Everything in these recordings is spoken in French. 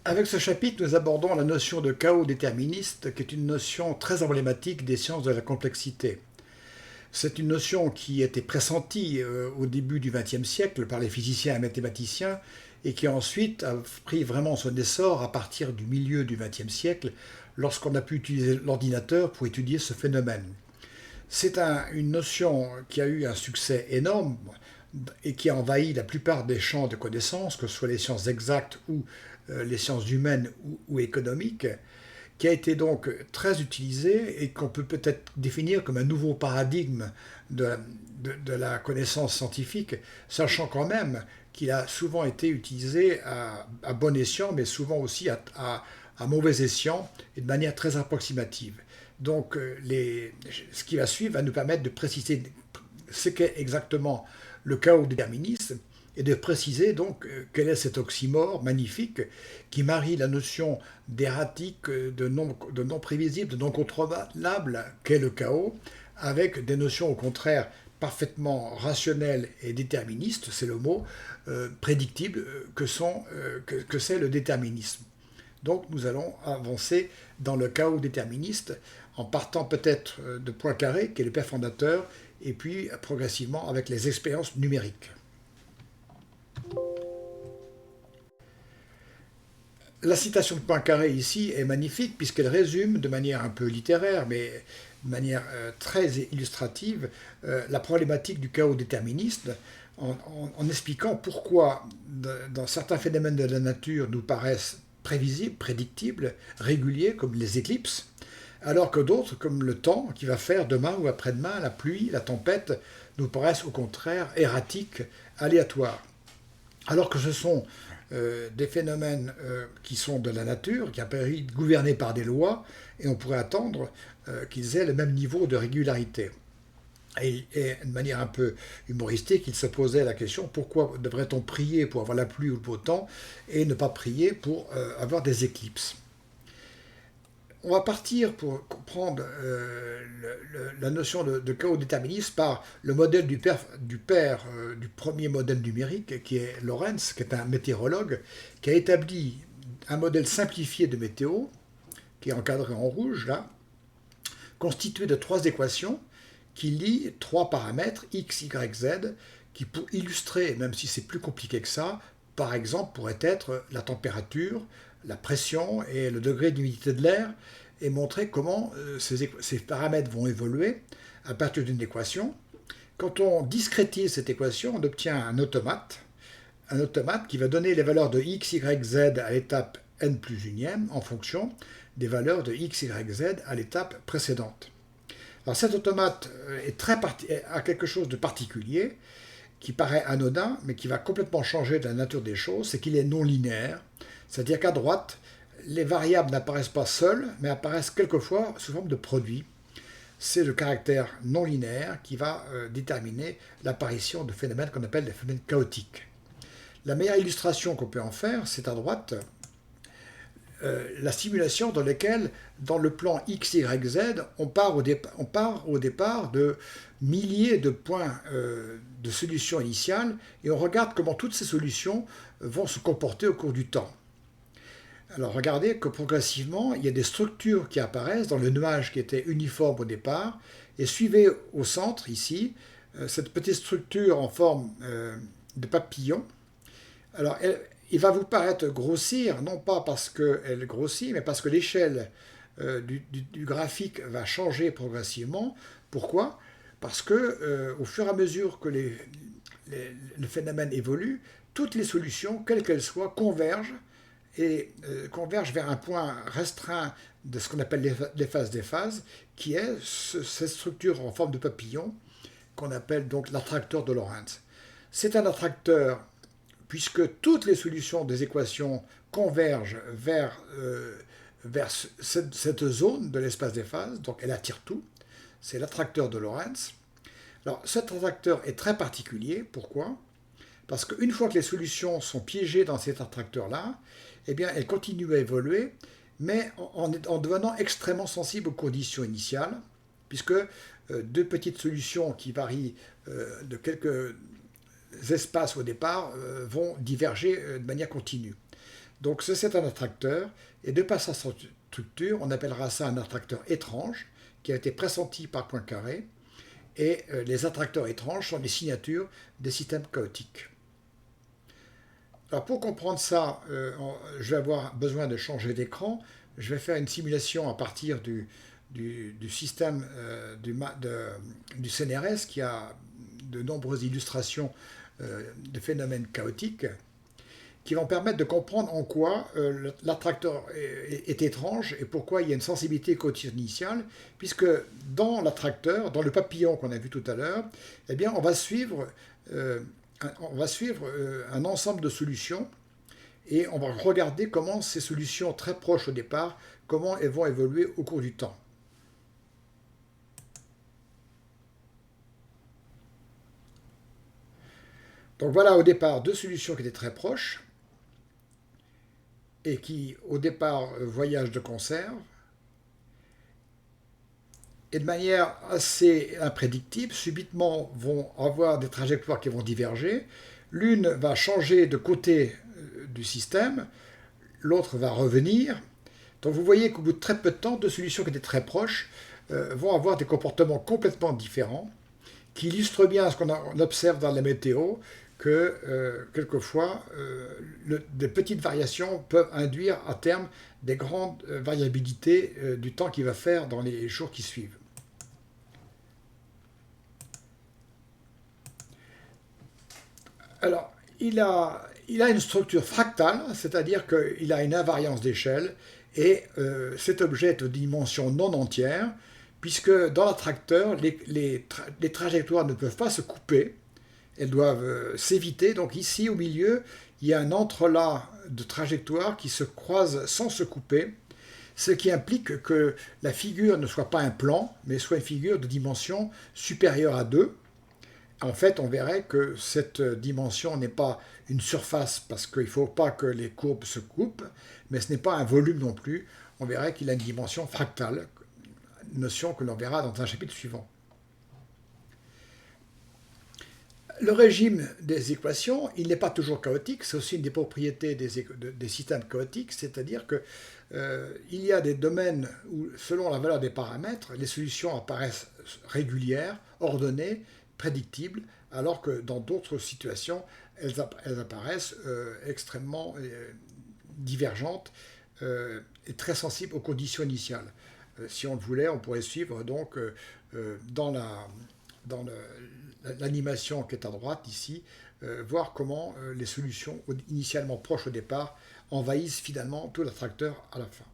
Avec ce chapitre, nous abordons la notion de chaos déterministe, qui est une notion très emblématique des sciences de la complexité. C'est une notion qui était pressentie au début du XXe siècle par les physiciens et mathématiciens et qui ensuite a pris vraiment son essor à partir du milieu du XXe siècle lorsqu'on a pu utiliser l'ordinateur pour étudier ce phénomène. C'est une notion qui a eu un succès énorme et qui a envahi la plupart des champs de connaissances, que ce soit les sciences exactes ou les sciences humaines ou économiques, qui a été donc très utilisé et qu'on peut peut-être définir comme un nouveau paradigme de la connaissance scientifique, sachant quand même qu'il a souvent été utilisé à bon escient, mais souvent aussi à mauvais escient et de manière très approximative. Donc ce qui va suivre va nous permettre de préciser ce qu'est exactement le chaos déterministe et de préciser donc quel est cet oxymore magnifique qui marie la notion d'erratique, de non prévisible, de non contrôlable qu'est le chaos, avec des notions au contraire parfaitement rationnelles et déterministes, c'est le mot, prédictibles que c'est le déterminisme. Donc nous allons avancer dans le chaos déterministe en partant peut-être de Poincaré, qui est le père fondateur, et puis progressivement avec les expériences numériques. La citation de Poincaré ici est magnifique puisqu'elle résume de manière un peu littéraire, mais de manière très illustrative, la problématique du chaos déterministe en expliquant pourquoi dans certains phénomènes de la nature nous paraissent prévisibles, prédictibles, réguliers, comme les éclipses, alors que d'autres, comme le temps qui va faire demain ou après-demain, la pluie, la tempête, nous paraissent au contraire erratiques, aléatoires. Alors que ce sont des phénomènes qui sont de la nature, qui apparaissent gouvernés par des lois, et on pourrait attendre qu'ils aient le même niveau de régularité. Et de manière un peu humoristique, il se posait la question pourquoi devrait-on prier pour avoir la pluie ou le beau temps et ne pas prier pour avoir des éclipses. On va partir pour comprendre la notion de chaos déterministe par le modèle du premier modèle numérique, qui est Lorentz, qui est un météorologue, qui a établi un modèle simplifié de météo, qui est encadré en rouge là, constitué de trois équations qui lient trois paramètres x, y, z, qui pour illustrer, même si c'est plus compliqué que ça, par exemple pourrait être la température, la pression et le degré d'humidité de l'air, et montrer comment ces paramètres vont évoluer à partir d'une équation. Quand on discrétise cette équation, on obtient un automate qui va donner les valeurs de x, y, z à l'étape n plus unième en fonction des valeurs de x, y, z à l'étape précédente. Alors cet automate a quelque chose de particulier qui paraît anodin, mais qui va complètement changer de la nature des choses, c'est qu'il est non linéaire, c'est-à-dire qu'à droite, les variables n'apparaissent pas seules, mais apparaissent quelquefois sous forme de produits. C'est le caractère non linéaire qui va déterminer l'apparition de phénomènes qu'on appelle des phénomènes chaotiques. La meilleure illustration qu'on peut en faire, c'est à droite, la simulation dans laquelle, dans le plan X, Y, Z, on part au départ de milliers de points de solutions initiales et on regarde comment toutes ces solutions vont se comporter au cours du temps. Alors regardez que progressivement, il y a des structures qui apparaissent dans le nuage qui était uniforme au départ, et suivez au centre, ici, cette petite structure en forme de papillon. Alors il va vous paraître grossir, non pas parce qu'elle grossit, mais parce que l'échelle du graphique va changer progressivement. Pourquoi ? Parce que au fur et à mesure que le phénomène évolue, toutes les solutions, quelles qu'elles soient, convergent vers un point restreint de ce qu'on appelle l'efface des phases, qui est cette structure en forme de papillon qu'on appelle donc l'attracteur de Lorentz. C'est un attracteur puisque toutes les solutions des équations convergent vers cette zone de l'espace des phases, donc elle attire tout, c'est l'attracteur de Lorentz. Alors cet attracteur est très particulier, pourquoi ? Parce qu'une fois que les solutions sont piégées dans cet attracteur-là, eh bien, elles continuent à évoluer, mais en devenant extrêmement sensibles aux conditions initiales, puisque deux petites solutions qui varient de quelques espaces au départ vont diverger de manière continue. Donc c'est un attracteur, et de par sa structure, on appellera ça un attracteur étrange, qui a été pressenti par Poincaré, et les attracteurs étranges sont les signatures des systèmes chaotiques. Alors pour comprendre ça, je vais avoir besoin de changer d'écran. Je vais faire une simulation à partir du système du CNRS qui a de nombreuses illustrations de phénomènes chaotiques qui vont permettre de comprendre en quoi l'attracteur est étrange et pourquoi il y a une sensibilité chaotique initiale, puisque dans l'attracteur, dans le papillon qu'on a vu tout à l'heure, eh bien, on va suivre un ensemble de solutions et on va regarder comment ces solutions très proches au départ, comment elles vont évoluer au cours du temps. Donc voilà au départ deux solutions qui étaient très proches et qui au départ voyagent de concert et de manière assez imprédictible, subitement vont avoir des trajectoires qui vont diverger. L'une va changer de côté du système, l'autre va revenir. Donc vous voyez qu'au bout de très peu de temps, deux solutions qui étaient très proches vont avoir des comportements complètement différents, qui illustrent bien ce qu'on observe dans la météo, que quelquefois des petites variations peuvent induire à terme des grandes variabilités du temps qu'il va faire dans les jours qui suivent. Alors, il a une structure fractale, c'est-à-dire qu'il a une invariance d'échelle, et cet objet est de dimension non entière, puisque dans l'attracteur, les trajectoires ne peuvent pas se couper, elles doivent s'éviter. Donc ici, au milieu, il y a un entrelac de trajectoires qui se croisent sans se couper, ce qui implique que la figure ne soit pas un plan, mais soit une figure de dimension supérieure à 2. En fait, on verrait que cette dimension n'est pas une surface, parce qu'il ne faut pas que les courbes se coupent, mais ce n'est pas un volume non plus. On verrait qu'il a une dimension fractale, notion que l'on verra dans un chapitre suivant. Le régime des équations, il n'est pas toujours chaotique, c'est aussi une des propriétés des systèmes chaotiques, c'est-à-dire qu'il y a des domaines où, selon la valeur des paramètres, les solutions apparaissent régulières, ordonnées, prédictibles, alors que dans d'autres situations, elles apparaissent extrêmement divergentes et très sensibles aux conditions initiales. Si on le voulait, on pourrait suivre donc dans l'animation qui est à droite ici, voir comment les solutions initialement proches au départ envahissent finalement tout l'attracteur à la fin.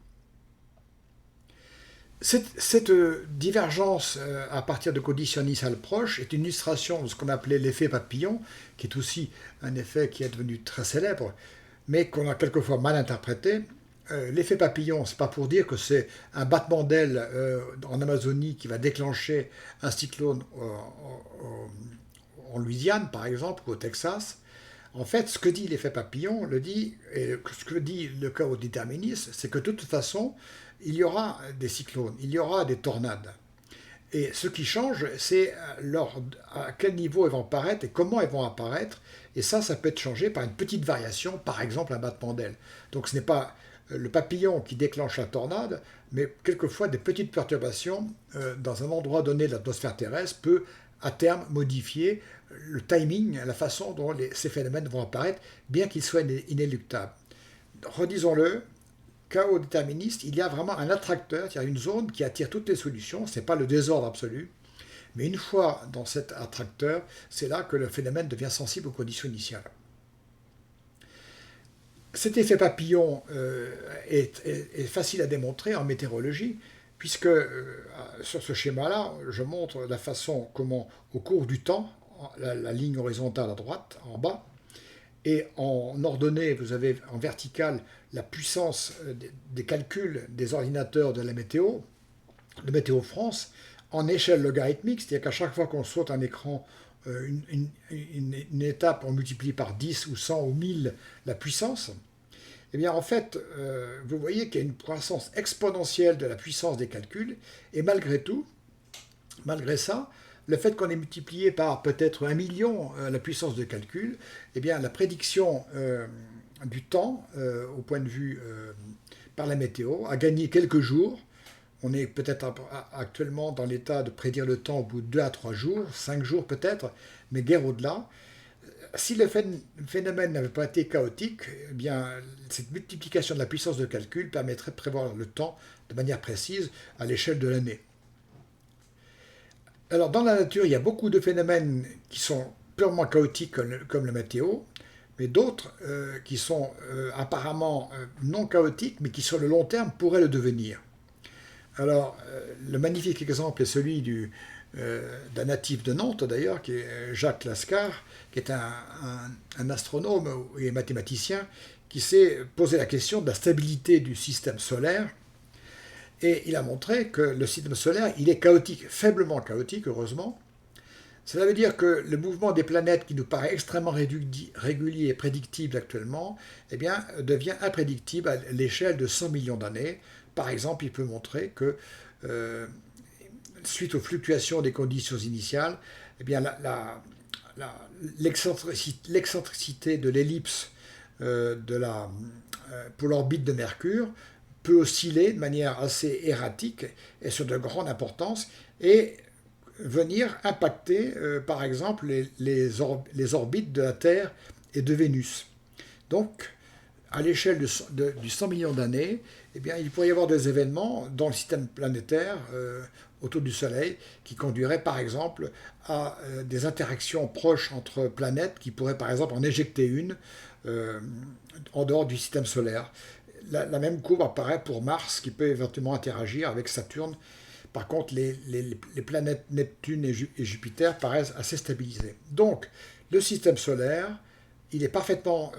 Cette divergence à partir de conditions initiales proches est une illustration de ce qu'on appelait l'effet papillon, qui est aussi un effet qui est devenu très célèbre, mais qu'on a quelquefois mal interprété. L'effet papillon, c'est pas pour dire que c'est un battement d'aile en Amazonie qui va déclencher un cyclone en Louisiane, par exemple, ou au Texas. En fait, ce que dit l'effet papillon, et ce que dit le chaos déterministe, c'est que de toute façon, il y aura des cyclones, il y aura des tornades. Et ce qui change, c'est à quel niveau elles vont apparaître et comment elles vont apparaître. Et ça peut être changé par une petite variation, par exemple un battement d'aile. Donc ce n'est pas le papillon qui déclenche la tornade, mais quelquefois des petites perturbations dans un endroit donné de l'atmosphère terrestre peut à terme modifier le timing, la façon dont ces phénomènes vont apparaître, bien qu'ils soient inéluctables. Redisons-le, chaos déterministe, il y a vraiment un attracteur, il y a une zone qui attire toutes les solutions, ce n'est pas le désordre absolu, mais une fois dans cet attracteur, c'est là que le phénomène devient sensible aux conditions initiales. Cet effet papillon est facile à démontrer en météorologie, puisque sur ce schéma-là, je montre la façon comment, au cours du temps, la ligne horizontale à droite, en bas, et en ordonnée, vous avez en verticale la puissance des calculs des ordinateurs de la météo, de Météo France, en échelle logarithmique, c'est-à-dire qu'à chaque fois qu'on saute un écran, une étape, on multiplie par 10 ou 100 ou 1000 la puissance. Eh bien, en fait, vous voyez qu'il y a une croissance exponentielle de la puissance des calculs, et malgré tout, malgré ça, le fait qu'on ait multiplié par peut-être 1 million la puissance de calcul, eh bien, la prédiction du temps au point de vue par la météo, a gagné quelques jours. On est peut-être actuellement dans l'état de prédire le temps au bout de 2 à 3 jours, 5 jours peut-être, mais guère au-delà. Si le phénomène n'avait pas été chaotique, eh bien, cette multiplication de la puissance de calcul permettrait de prévoir le temps de manière précise à l'échelle de l'année. Alors, dans la nature, il y a beaucoup de phénomènes qui sont purement chaotiques comme la météo, mais d'autres qui sont apparemment non chaotiques, mais qui sur le long terme pourraient le devenir. Alors, le magnifique exemple est celui d'un natif de Nantes, d'ailleurs, qui est Jacques Lascar, qui est un astronome et mathématicien, qui s'est posé la question de la stabilité du système solaire. Et il a montré que le système solaire, il est chaotique, faiblement chaotique, heureusement. Cela veut dire que le mouvement des planètes, qui nous paraît extrêmement régulier et prédictible actuellement, eh bien, devient imprédictible à l'échelle de 100 millions d'années. Par exemple, il peut montrer que, suite aux fluctuations des conditions initiales, eh bien, l'excentricité de l'ellipse pour l'orbite de Mercure peut osciller de manière assez erratique et sur de grandes importances et venir impacter, par exemple, les orbites de la Terre et de Vénus. Donc, à l'échelle du 100 millions d'années, eh bien, il pourrait y avoir des événements dans le système planétaire autour du Soleil qui conduiraient par exemple à des interactions proches entre planètes qui pourraient par exemple en éjecter une en dehors du système solaire. La même courbe apparaît pour Mars qui peut éventuellement interagir avec Saturne. Par contre, les planètes Neptune et Jupiter paraissent assez stabilisées. Donc, le système solaire, il est parfaitement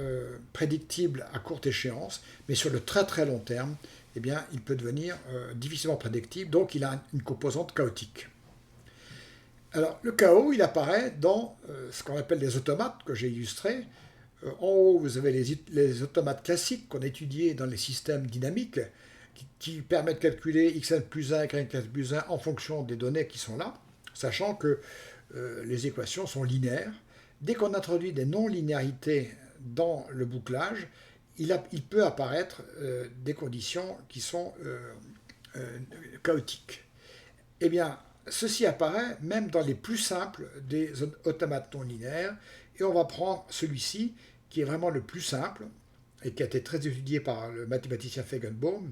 prédictible à courte échéance, mais sur le très très long terme, eh bien, il peut devenir difficilement prédictible, donc il a une composante chaotique. Alors, le chaos, il apparaît dans ce qu'on appelle les automates, que j'ai illustrés. En haut, vous avez les automates classiques qu'on a étudiés dans les systèmes dynamiques, qui permettent de calculer xn plus 1 et xn plus 1 en fonction des données qui sont là, sachant que les équations sont linéaires. Dès qu'on introduit des non-linéarités dans le bouclage, il peut apparaître des conditions qui sont chaotiques. Eh bien, ceci apparaît même dans les plus simples des automates non linéaires, et on va prendre celui-ci, qui est vraiment le plus simple, et qui a été très étudié par le mathématicien Feigenbaum,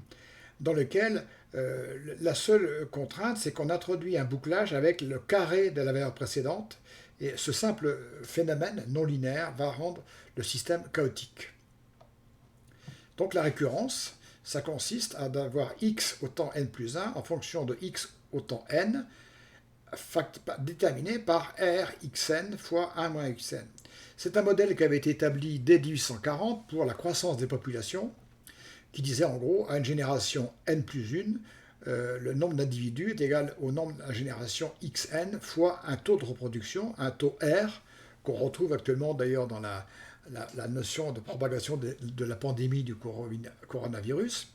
dans lequel la seule contrainte, c'est qu'on introduit un bouclage avec le carré de la valeur précédente, et ce simple phénomène non linéaire va rendre le système chaotique. Donc la récurrence, ça consiste à avoir x au temps n plus 1 en fonction de x au temps n, déterminé par r xn fois 1 moins xn. C'est un modèle qui avait été établi dès 1840 pour la croissance des populations, qui disait en gros, à une génération n plus 1, le nombre d'individus est égal au nombre de la génération xn fois un taux de reproduction, un taux R, qu'on retrouve actuellement d'ailleurs dans la notion de propagation de la pandémie du coronavirus.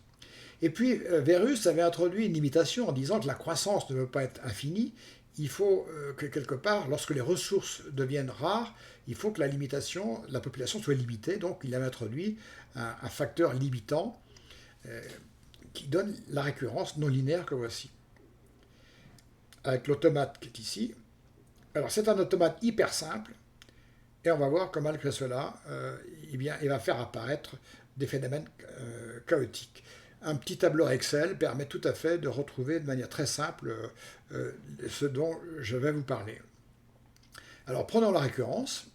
Et puis, Verus avait introduit une limitation en disant que la croissance ne peut pas être infinie. Il faut que quelque part, lorsque les ressources deviennent rares, il faut que la population soit limitée. Donc, il avait introduit un facteur limitant qui donne la récurrence non linéaire que voici. Avec l'automate qui est ici. Alors, c'est un automate hyper simple. Et on va voir que malgré cela, eh bien, il va faire apparaître des phénomènes chaotiques. Un petit tableur Excel permet tout à fait de retrouver de manière très simple ce dont je vais vous parler. Alors prenons la récurrence.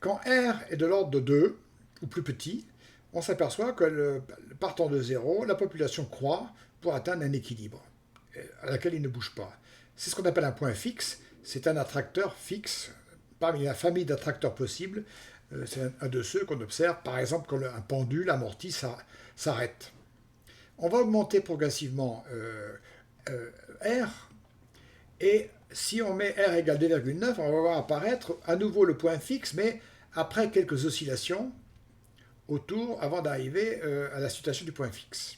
Quand R est de l'ordre de 2, ou plus petit, on s'aperçoit que partant de 0, la population croît pour atteindre un équilibre, à laquelle il ne bouge pas. C'est ce qu'on appelle un point fixe, c'est un attracteur fixe. Parmi la famille d'attracteurs possibles, c'est un de ceux qu'on observe, par exemple, quand un pendule amorti s'arrête. On va augmenter progressivement R, et si on met R égale 2,9, on va voir apparaître à nouveau le point fixe, mais après quelques oscillations autour, avant d'arriver à la situation du point fixe.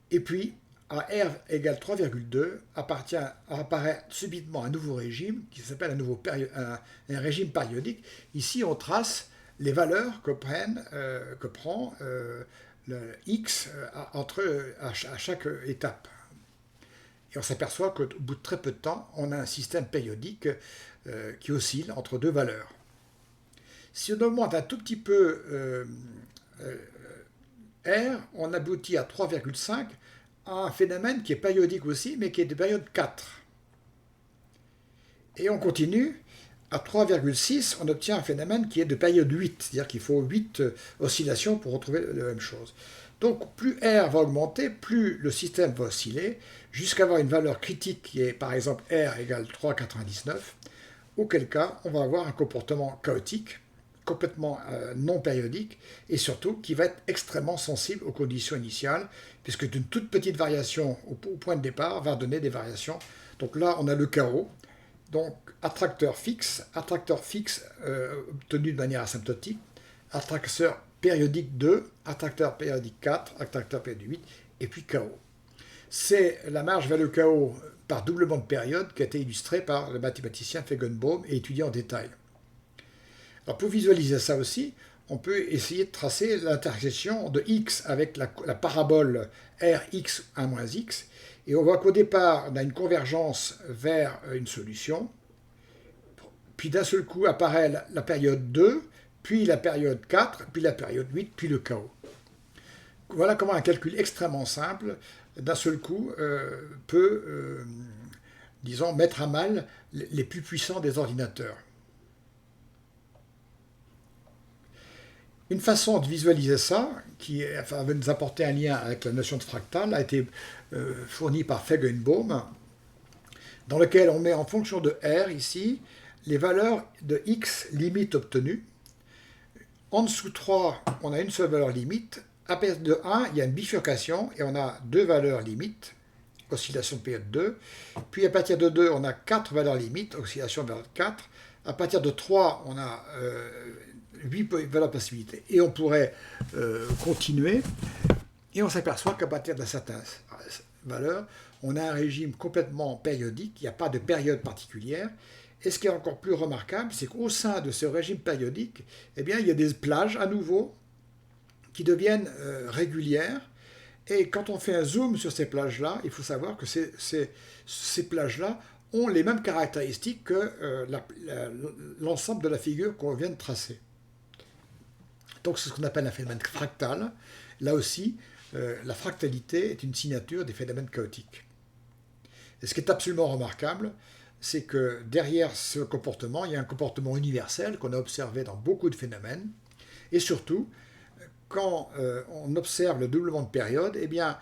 Et puis, à R égale 3,2, apparaît subitement un nouveau régime qui s'appelle un régime périodique. Ici, on trace les valeurs que prend le x à chaque étape. Et on s'aperçoit qu'au bout de très peu de temps, on a un système périodique qui oscille entre deux valeurs. Si on augmente un tout petit peu R, on aboutit à 3,5 à un phénomène qui est périodique aussi, mais qui est de période 4. Et on continue, à 3,6, on obtient un phénomène qui est de période 8, c'est-à-dire qu'il faut 8 oscillations pour retrouver la même chose. Donc plus R va augmenter, plus le système va osciller, jusqu'à avoir une valeur critique qui est par exemple R égale 3,99, auquel cas on va avoir un comportement chaotique, complètement non périodique, et surtout qui va être extrêmement sensible aux conditions initiales, puisque une toute petite variation au point de départ va donner des variations. Donc là on a le chaos, donc attracteur fixe obtenu de manière asymptotique, attracteur périodique 2, attracteur périodique 4, attracteur périodique 8, et puis chaos. C'est la marche vers le chaos par doublement de période qui a été illustrée par le mathématicien Feigenbaum et étudiée en détail. Alors pour visualiser ça aussi, on peut essayer de tracer l'intersection de x avec la parabole Rx1-x, et on voit qu'au départ, on a une convergence vers une solution, puis d'un seul coup apparaît la période 2, puis la période 4, puis la période 8, puis le chaos. Voilà comment un calcul extrêmement simple, d'un seul coup, peut, disons, mettre à mal les plus puissants des ordinateurs. Une façon de visualiser ça, qui va nous apporter un lien avec la notion de fractal, a été fournie par Feigenbaum, dans lequel on met en fonction de R, ici, les valeurs de x limite obtenues. En dessous de 3, on a une seule valeur limite. À partir de 1, il y a une bifurcation et on a deux valeurs limites, oscillation de période 2. Puis à partir de 2, on a 4 valeurs limites, oscillation de période 4. À partir de 3, on a 8 valeurs possibilités. Et on pourrait continuer. Et on s'aperçoit qu'à partir de certaines valeurs, on a un régime complètement périodique, il n'y a pas de période particulière. Et ce qui est encore plus remarquable, c'est qu'au sein de ce régime périodique, eh bien, il y a des plages à nouveau qui deviennent régulières. Et quand on fait un zoom sur ces plages-là, il faut savoir que ces plages-là ont les mêmes caractéristiques que l'ensemble de la figure qu'on vient de tracer. Donc c'est ce qu'on appelle un phénomène fractal. Là aussi, la fractalité est une signature des phénomènes chaotiques. Et ce qui est absolument remarquable, c'est que derrière ce comportement, il y a un comportement universel qu'on a observé dans beaucoup de phénomènes. Et surtout, quand on observe le doublement de période, eh bien,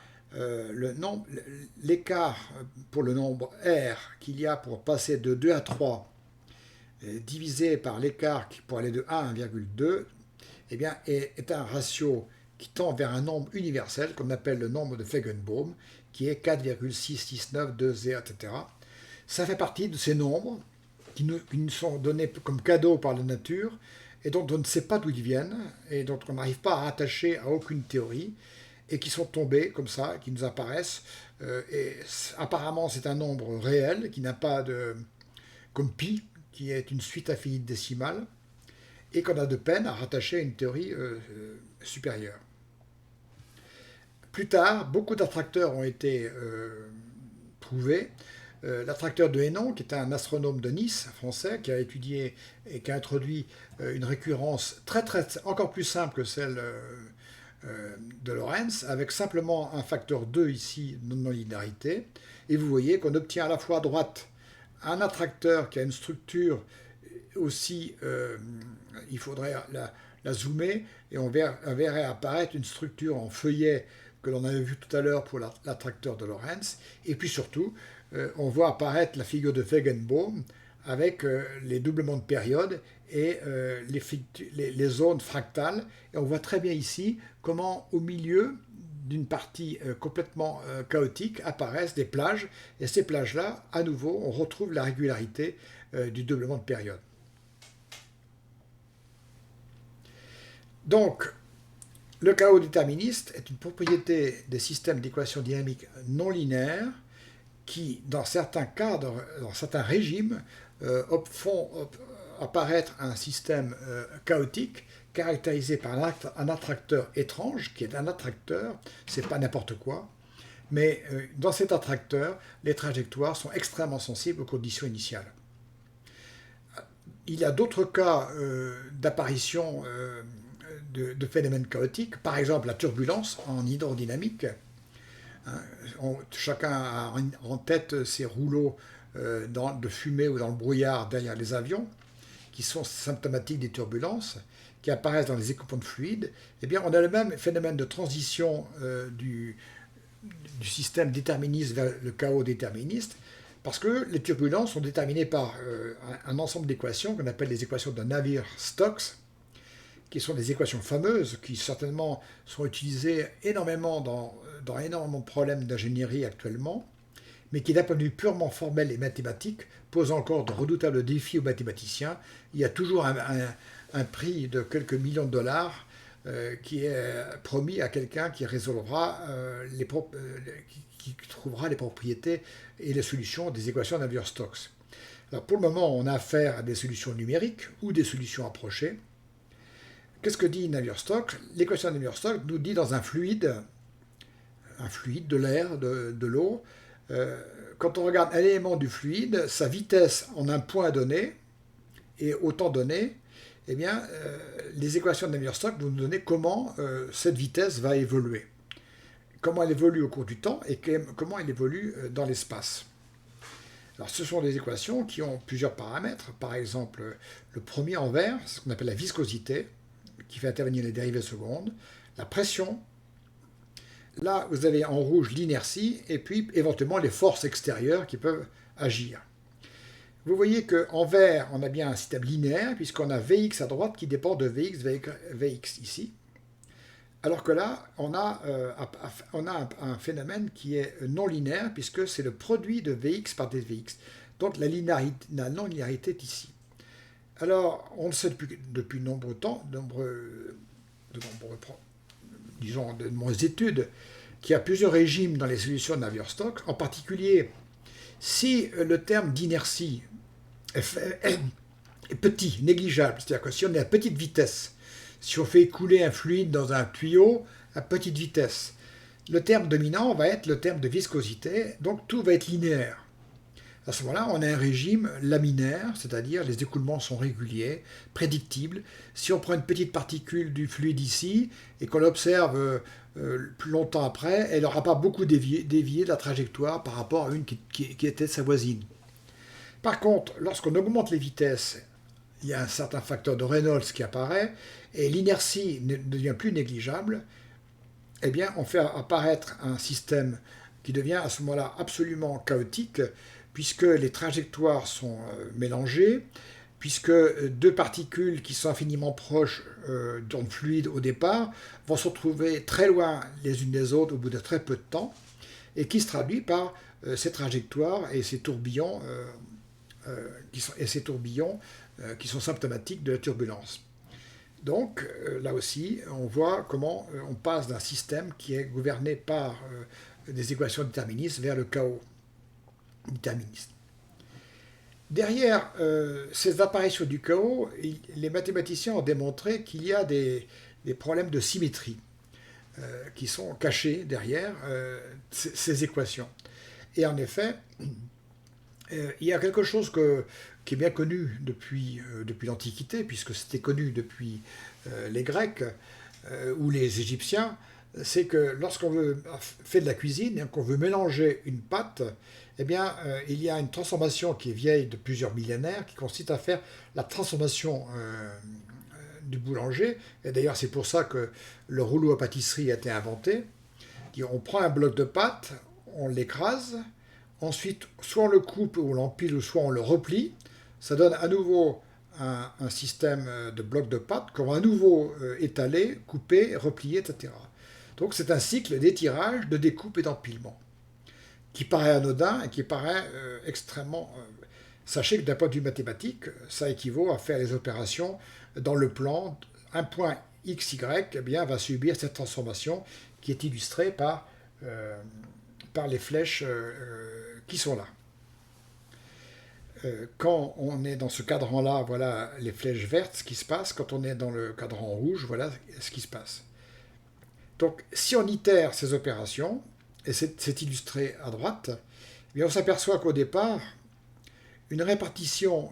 l'écart pour le nombre R qu'il y a pour passer de 2 à 3, divisé par l'écart pour aller de 1 à 1,2, eh bien, est un ratio qui tend vers un nombre universel qu'on appelle le nombre de Feigenbaum, qui est 4,66920, etc. Ça fait partie de ces nombres qui nous sont donnés comme cadeaux par la nature et dont on ne sait pas d'où ils viennent et dont on n'arrive pas à rattacher à aucune théorie et qui sont tombés comme ça, qui nous apparaissent. Et apparemment, c'est un nombre réel qui n'a pas de... comme pi, qui est une suite infinie décimale et qu'on a de peine à rattacher à une théorie supérieure. Plus tard, beaucoup d'attracteurs ont été prouvés. L'attracteur de Hénon, qui est un astronome de Nice, français, qui a étudié et qui a introduit une récurrence encore plus simple que celle de Lorentz, avec simplement un facteur 2 ici de non-linéarité. Et vous voyez qu'on obtient à la fois à droite un attracteur qui a une structure aussi, il faudrait la zoomer, et on verrait apparaître une structure en feuillet que l'on avait vu tout à l'heure pour l'attracteur de Lorentz. Et puis surtout, on voit apparaître la figure de Feigenbaum avec les doublements de période et les zones fractales. Et on voit très bien ici comment au milieu d'une partie complètement chaotique apparaissent des plages. Et ces plages-là, à nouveau, on retrouve la régularité du doublement de période. Donc, le chaos déterministe est une propriété des systèmes d'équations dynamiques non linéaires qui, dans certains cadres, dans certains régimes, font apparaître un système chaotique caractérisé par un attracteur étrange, qui est un attracteur, c'est pas n'importe quoi, mais dans cet attracteur, les trajectoires sont extrêmement sensibles aux conditions initiales. Il y a d'autres cas d'apparition de phénomènes chaotiques, par exemple la turbulence en hydrodynamique. Chacun a en tête ces rouleaux de fumée ou dans le brouillard derrière les avions, qui sont symptomatiques des turbulences, qui apparaissent dans les écoupements de fluides. Eh bien, on a le même phénomène de transition du système déterministe vers le chaos déterministe, parce que les turbulences sont déterminées par un ensemble d'équations qu'on appelle les équations de Navier-Stokes, qui sont des équations fameuses, qui certainement sont utilisées énormément dans énormément de problèmes d'ingénierie actuellement, mais qui d'un point de vue purement formel et mathématique posent encore de redoutables défis aux mathématiciens. Il y a toujours un prix de quelques millions de dollars qui est promis à quelqu'un qui résolvera, qui trouvera les propriétés et les solutions des équations de Navier-Stokes. Alors pour le moment, on a affaire à des solutions numériques ou des solutions approchées. Qu'est-ce que dit Navier-Stokes? L'équation de Navier-Stokes nous dit dans un fluide, de l'air, de l'eau, quand on regarde un élément du fluide, sa vitesse en un point donné et au temps donné, eh bien, les équations de Navier-Stokes vont nous donner comment cette vitesse va évoluer, comment elle évolue au cours du temps et comment elle évolue dans l'espace. Alors, ce sont des équations qui ont plusieurs paramètres. Par exemple, le premier en vert, c'est ce qu'on appelle la viscosité, qui fait intervenir les dérivées secondes, la pression. Là, vous avez en rouge l'inertie et puis éventuellement les forces extérieures qui peuvent agir. Vous voyez qu'en vert, on a bien un système linéaire puisqu'on a Vx à droite qui dépend de Vx ici. Alors que là, on a un phénomène qui est non linéaire puisque c'est le produit de Vx par dVx. Donc la non-linéarité est ici. Alors, on le sait depuis de nombreuses études, qu'il y a plusieurs régimes dans les solutions de Navier-Stokes. En particulier, si le terme d'inertie est petit, négligeable, c'est-à-dire que si on est à petite vitesse, si on fait écouler un fluide dans un tuyau à petite vitesse, le terme dominant va être le terme de viscosité, donc tout va être linéaire. À ce moment-là, on a un régime laminaire, c'est-à-dire les écoulements sont réguliers, prédictibles. Si on prend une petite particule du fluide ici et qu'on l'observe plus longtemps après, elle n'aura pas beaucoup dévié de la trajectoire par rapport à une qui était sa voisine. Par contre, lorsqu'on augmente les vitesses, il y a un certain facteur de Reynolds qui apparaît et l'inertie ne devient plus négligeable. Eh bien, on fait apparaître un système qui devient à ce moment-là absolument chaotique, puisque les trajectoires sont mélangées, puisque deux particules qui sont infiniment proches dans le fluide au départ vont se retrouver très loin les unes des autres au bout de très peu de temps, et qui se traduit par ces trajectoires et ces tourbillons, qui sont symptomatiques de la turbulence. Donc, là aussi, on voit comment on passe d'un système qui est gouverné par des équations déterministes vers le chaos déterministe. Derrière ces apparitions du chaos, les mathématiciens ont démontré qu'il y a des problèmes de symétrie qui sont cachés derrière ces équations. Et en effet, il y a quelque chose qui est bien connu depuis l'Antiquité, puisque c'était connu depuis les Grecs ou les Égyptiens, c'est que lorsqu'on fait de la cuisine et qu'on veut mélanger une pâte, eh bien, il y a une transformation qui est vieille de plusieurs millénaires, qui consiste à faire la transformation du boulanger. Et d'ailleurs, c'est pour ça que le rouleau à pâtisserie a été inventé. On prend un bloc de pâte, on l'écrase, ensuite, soit on le coupe ou on l'empile, ou soit on le replie. Ça donne à nouveau un système de blocs de pâte qu'on va à nouveau étaler, couper, replier, etc. Donc c'est un cycle d'étirage, de découpe et d'empilement, qui paraît anodin et qui paraît extrêmement... Sachez que d'un point de vue mathématique, ça équivaut à faire les opérations dans le plan. Un point XY eh bien, va subir cette transformation qui est illustrée par les flèches qui sont là. quand on est dans ce cadran-là, voilà les flèches vertes, ce qui se passe. Quand on est dans le cadran rouge, voilà ce qui se passe. Donc, si on itère ces opérations, et c'est illustré à droite, eh bien, on s'aperçoit qu'au départ, une répartition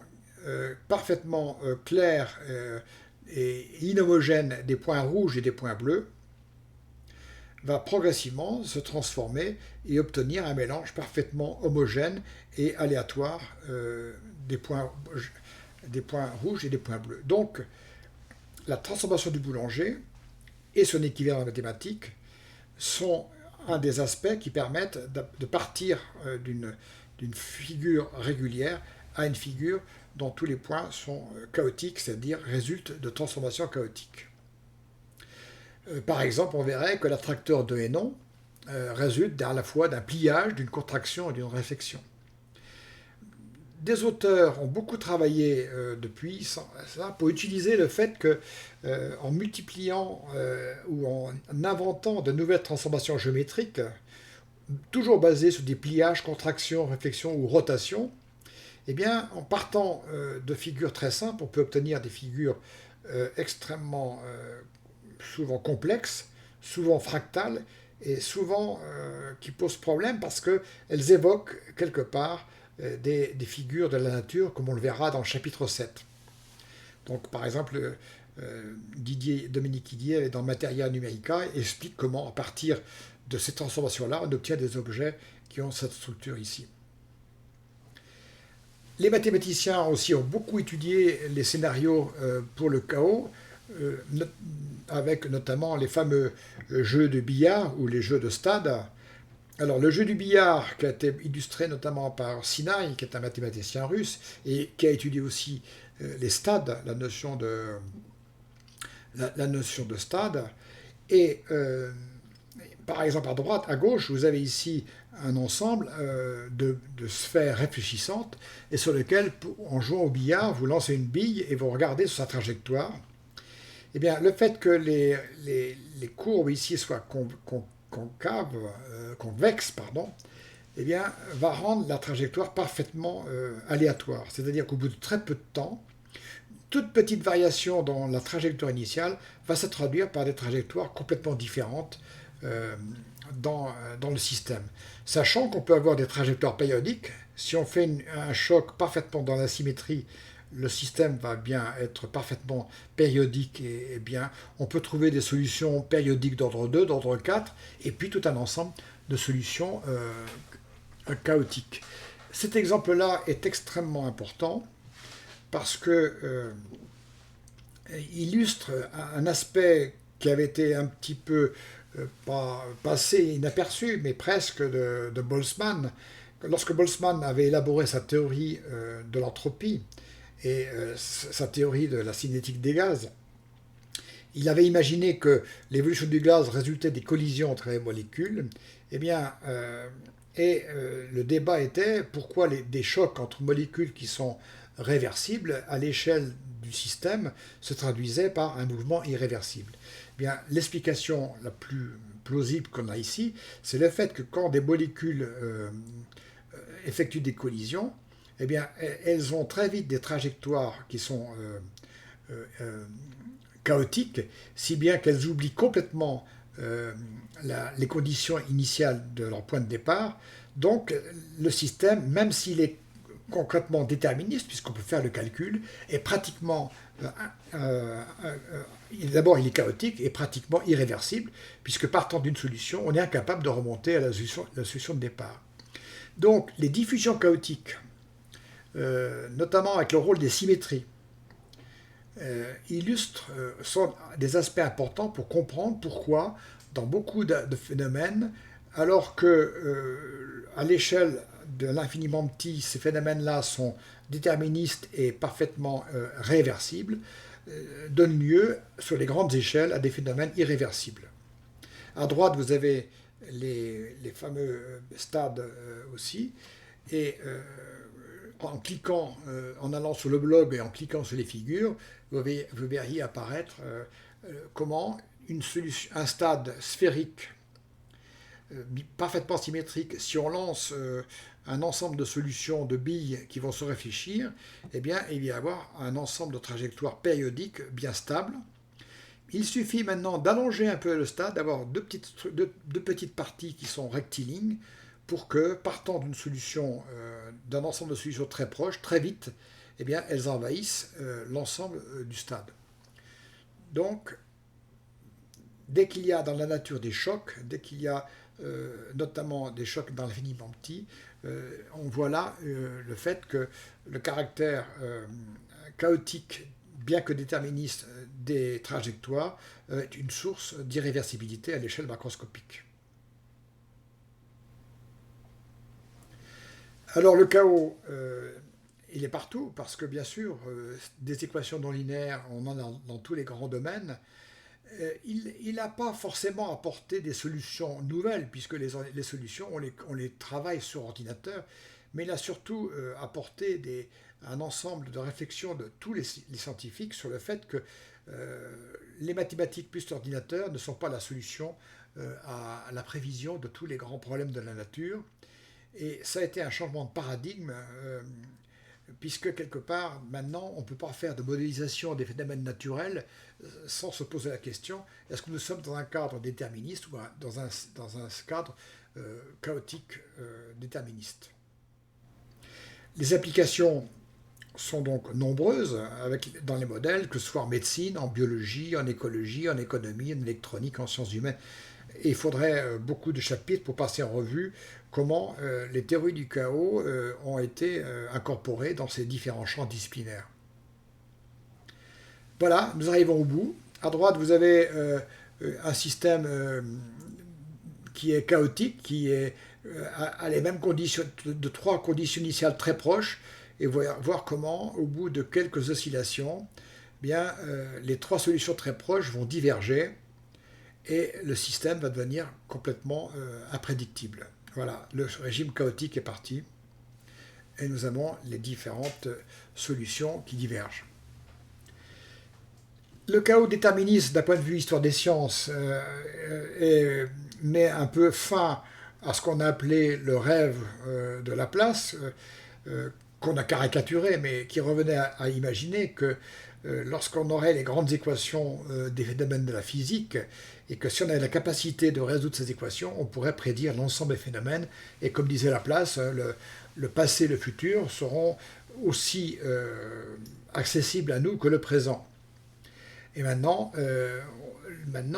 parfaitement claire et inhomogène des points rouges et des points bleus va progressivement se transformer et obtenir un mélange parfaitement homogène et aléatoire des points rouges et des points bleus. Donc, la transformation du boulanger et son équivalent en mathématiques sont un des aspects qui permettent de partir d'une figure régulière à une figure dont tous les points sont chaotiques, c'est-à-dire résultent de transformations chaotiques. Par exemple, on verrait que l'attracteur de Hénon résulte à la fois d'un pliage, d'une contraction et d'une réflexion. Des auteurs ont beaucoup travaillé depuis ça pour utiliser le fait que, en multipliant ou en inventant de nouvelles transformations géométriques, toujours basées sur des pliages, contractions, réflexions ou rotations, eh bien, en partant de figures très simples, on peut obtenir des figures extrêmement souvent complexes, souvent fractales et souvent qui posent problème parce qu'elles évoquent quelque part des figures de la nature, comme on le verra dans le chapitre 7. Donc, par exemple, Dominique Didier, dans Materia Numerica, explique comment, à partir de ces transformations-là, on obtient des objets qui ont cette structure ici. Les mathématiciens aussi ont beaucoup étudié les scénarios pour le chaos, avec notamment les fameux jeux de billard ou les jeux de stade. Alors, le jeu du billard, qui a été illustré notamment par Sinai, qui est un mathématicien russe, et qui a étudié aussi les stades, la notion de stade. Et par exemple, à gauche, vous avez ici un ensemble de sphères réfléchissantes, et sur lequel, en jouant au billard, vous lancez une bille et vous regardez sur sa trajectoire. Eh bien, le fait que les courbes ici soient convexes, eh bien, va rendre la trajectoire parfaitement aléatoire. C'est-à-dire qu'au bout de très peu de temps, toute petite variation dans la trajectoire initiale va se traduire par des trajectoires complètement différentes dans le système. Sachant qu'on peut avoir des trajectoires périodiques, si on fait un choc parfaitement dans la symétrie, le système va bien être parfaitement périodique et bien on peut trouver des solutions périodiques d'ordre 2, d'ordre 4, et puis tout un ensemble de solutions chaotiques. Cet exemple-là est extrêmement important parce que illustre un aspect qui avait été un petit peu pas passé inaperçu, mais presque de Boltzmann. Lorsque Boltzmann avait élaboré sa théorie de l'entropie, et sa théorie de la cinétique des gaz, il avait imaginé que l'évolution du gaz résultait des collisions entre les molécules. Eh bien, le débat était pourquoi des chocs entre molécules qui sont réversibles à l'échelle du système se traduisaient par un mouvement irréversible. Eh bien, l'explication la plus plausible qu'on a ici, c'est le fait que quand des molécules effectuent des collisions, eh bien, elles ont très vite des trajectoires qui sont chaotiques, si bien qu'elles oublient complètement les conditions initiales de leur point de départ. Donc, le système, même s'il est concrètement déterministe, puisqu'on peut faire le calcul, est pratiquement... d'abord, il est chaotique et pratiquement irréversible, puisque partant d'une solution, on est incapable de remonter à la solution de départ. Donc, les diffusions chaotiques, notamment avec le rôle des symétries, sont des aspects importants pour comprendre pourquoi, dans beaucoup de phénomènes, alors que à l'échelle de l'infiniment petit, ces phénomènes-là sont déterministes et parfaitement réversibles, donnent lieu, sur les grandes échelles, à des phénomènes irréversibles. À droite, vous avez les fameux stades aussi, et en cliquant, en allant sur le blog et en cliquant sur les figures, vous verriez apparaître comment un stade sphérique parfaitement symétrique, si on lance un ensemble de solutions de billes qui vont se réfléchir, eh bien, il va y avoir un ensemble de trajectoires périodiques bien stables. Il suffit maintenant d'allonger un peu le stade, d'avoir deux petites parties qui sont rectilignes, pour que, partant d'une solution, d'un ensemble de solutions très proches, très vite, eh bien, elles envahissent l'ensemble du stade. Donc, dès qu'il y a dans la nature des chocs, dès qu'il y a notamment des chocs dans l'infiniment petit, on voit là le fait que le caractère chaotique, bien que déterministe, des trajectoires est une source d'irréversibilité à l'échelle macroscopique. Alors le chaos, il est partout, parce que bien sûr, des équations non linéaires, on en a dans tous les grands domaines. Il n'a pas forcément apporté des solutions nouvelles, puisque les solutions, on les travaille sur ordinateur, mais il a surtout apporté un ensemble de réflexions de tous les scientifiques sur le fait que les mathématiques plus l'ordinateur ne sont pas la solution à la prévision de tous les grands problèmes de la nature. Et ça a été un changement de paradigme, puisque quelque part, maintenant, on ne peut pas faire de modélisation des phénomènes naturels sans se poser la question, est-ce que nous sommes dans un cadre déterministe ou dans un cadre chaotique déterministe? Les applications sont donc nombreuses dans les modèles, que ce soit en médecine, en biologie, en écologie, en économie, en électronique, en sciences humaines. Et il faudrait beaucoup de chapitres pour passer en revue comment les théories du chaos ont été incorporées dans ces différents champs disciplinaires. Voilà, nous arrivons au bout. À droite, vous avez un système qui est chaotique, qui a les mêmes conditions, de trois conditions initiales très proches, et voir comment, au bout de quelques oscillations, bien, les trois solutions très proches vont diverger, et le système va devenir complètement imprédictible. Voilà, le régime chaotique est parti, et nous avons les différentes solutions qui divergent. Le chaos déterministe, d'un point de vue histoire des sciences, met un peu fin à ce qu'on a appelé le rêve de Laplace, qu'on a caricaturé, mais qui revenait à imaginer que lorsqu'on aurait les grandes équations des phénomènes de la physique, et que si on avait la capacité de résoudre ces équations, on pourrait prédire l'ensemble des phénomènes, et comme disait Laplace, le passé et le futur seront aussi accessibles à nous que le présent. Et maintenant,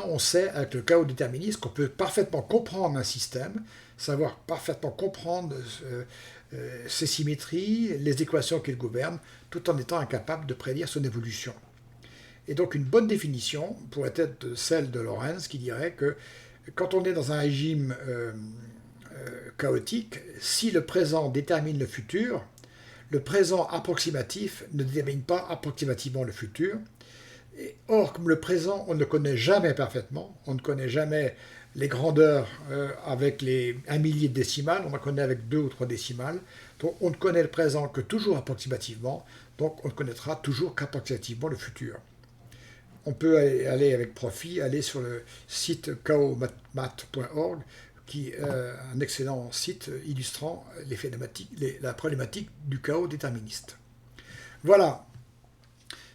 on sait, avec le chaos déterministe, qu'on peut parfaitement comprendre un système, savoir parfaitement comprendre ses symétries, les équations qu'il gouverne, tout en étant incapable de prédire son évolution. Et donc une bonne définition pourrait être celle de Lorentz, qui dirait que quand on est dans un régime chaotique, si le présent détermine le futur, le présent approximatif ne détermine pas approximativement le futur. Or, comme le présent, on ne le connaît jamais parfaitement, on ne connaît jamais les grandeurs avec un millier de décimales, on en connaît avec 2 ou 3 décimales, donc on ne connaît le présent que toujours approximativement, donc on ne connaîtra toujours qu'approximativement le futur. On peut aller avec profit, aller sur le site chaosmath.org, qui est un excellent site illustrant la problématique du chaos déterministe. Voilà.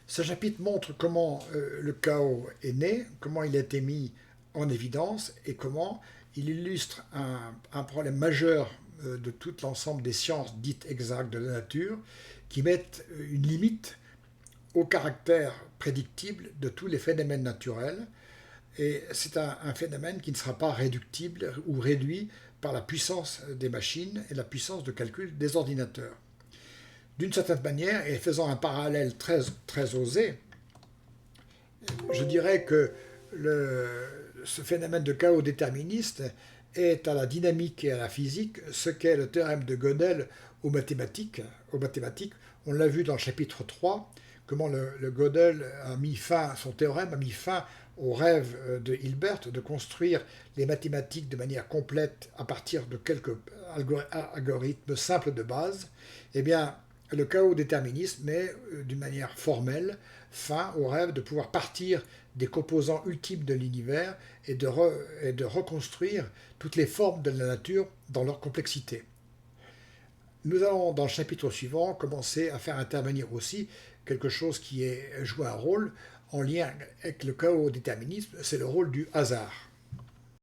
Ce chapitre montre comment le chaos est né, comment il a été mis en évidence et comment il illustre un problème majeur de tout l'ensemble des sciences dites exactes de la nature qui mettent une limite au caractère prédictible de tous les phénomènes naturels. Et c'est un phénomène qui ne sera pas réductible ou réduit par la puissance des machines et la puissance de calcul des ordinateurs. D'une certaine manière, et faisant un parallèle très, très osé, je dirais que ce phénomène de chaos déterministe est à la dynamique et à la physique ce qu'est le théorème de Gödel aux mathématiques. On l'a vu dans le chapitre 3, comment le Gödel a mis fin, son théorème a mis fin au rêve de Hilbert de construire les mathématiques de manière complète à partir de quelques algorithmes simples de base. Eh bien, Le chaos déterministe met, d'une manière formelle, fin au rêve de pouvoir partir des composants ultimes de l'univers et de reconstruire toutes les formes de la nature dans leur complexité. Nous allons, dans le chapitre suivant, commencer à faire intervenir aussi quelque chose qui joue un rôle en lien avec le chaos déterminisme, c'est le rôle du hasard.